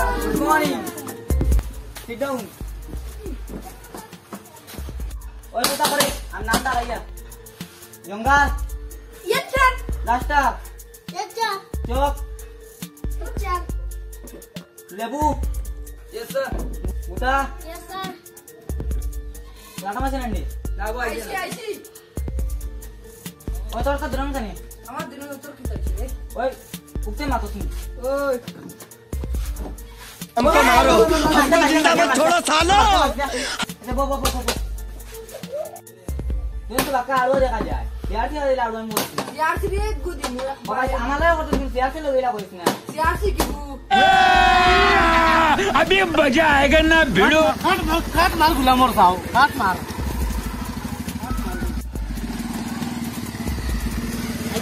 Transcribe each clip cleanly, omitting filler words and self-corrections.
Good morning. Sit down. Oi, kita balik. Nanda aja. Yonggar. Yes, sir. Lasta. Yes, sir. Chok. Yes, sir. Lebu. Yes, sir. Muta. Yes, sir. Lata masih nanti. Lagu I aja. see. Oh, terus kedurang kan nih? Amar dinu utur kita sini. Oi, ukte matus nih. Oi. हमको मारो हमको जिंदा मत छोड़ो सालो Bo. Ini tuh bakal lu aja aja. Biar sih ada lawan mu. Yaar sih gudi mu. Bagai amalan waktu itu biar sih lu gila kau isnya. Yaar sih kibu. अभी मजा आएगा ना भिड़ो काट मार गुलाम और साहब काट मार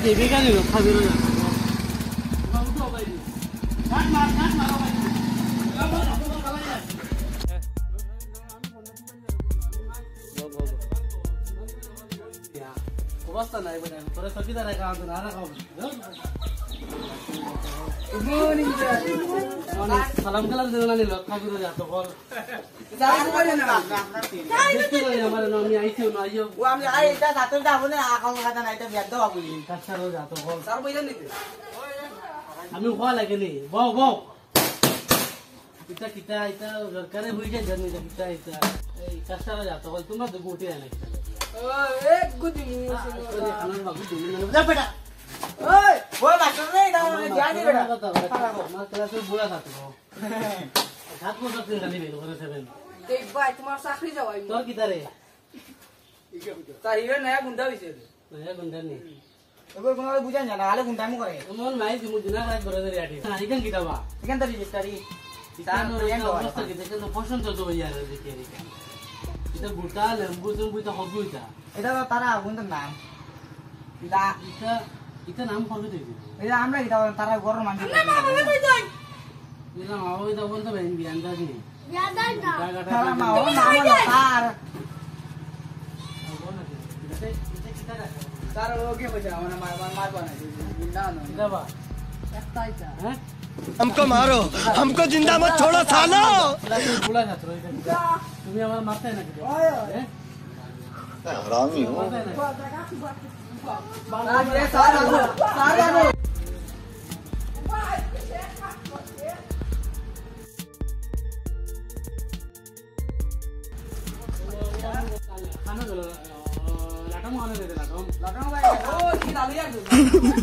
देवी का नहीं रखा भी रोज काट मार अवस्था नहीं बना थोड़ा सभी तरह का आंदोलन आ रहा Good morning, sir. salam kalam देना नहीं लखा भी रोज तो बोल Salam ko na. देखते हो हमारे नाम में आई थी ना आइयो Wa am ay ita sa tun da mo na ako kata na ita biad daw ako yin. कच्चा रोज तो बोल Sar mo yan ni. हमें हुआ लगे नहीं वो kita करे हुई है जर्नी kita कच्चा रोज तो बोल तुम तो गोटी है ना Oh, gudi mu. खाना बाबू दूर जा बेटा Oi, boy master nahi na dhyan nahi beta. मैं तेरा से बुरा था तो साथ में सब दिन खाली मेरे से बन Dey bhai tumhar sakri jao ai. तो किधर है Ta hero naya gunda bise. नया गुंडा नहीं Ego kunal bujan jana ale gunda mu kare. मन मैं जो मुझे ना रात बराबर याटी ना इकन किता बा Ikan tadi tadi. इकन और अवस्था किते तो पोषण तो यार देखिए इधर गुटा लेंबू सेंबू तो हबू इता Ita tara gunda na. इता नाम कौन दे Ita amra ita tara gor manju. इला माओ इता बोल तो बहन भी अंदाज नहीं Yada na. Tara mau nama tar. Tara oke baca mana mar bana. Gunda no. किता बा Ekta ita. हैं हमको मारो हमको जिंदा मत छोड़ो सालो बुला जात रहो तुम्हें हमारा मारते है ना किते हैं हरामी हो मारते है ना Ye sara no. खाना दो लाटा मुहाने दे लाटा Lakang ba? Oh, di dali ya.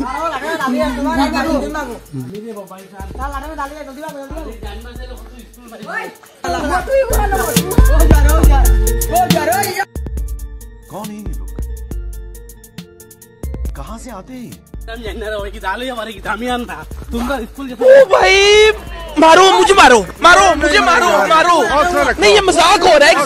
Aro lakang dali ya. Tumar di mago. मेरे बाबा इंसान Sal lakang dali ya. Jodi mago. जानवर से लोग तो स्कूल में Oi. Waktu ibu mana? Oh jar. कौन है ये लोग कहाँ से आते हैं हम जानना रहो कि दाल ही हमारे की दामियान था तुम तो स्कूल जैसा ओ भाई मारो मुझे मारो नहीं ये मजाक हो रहा है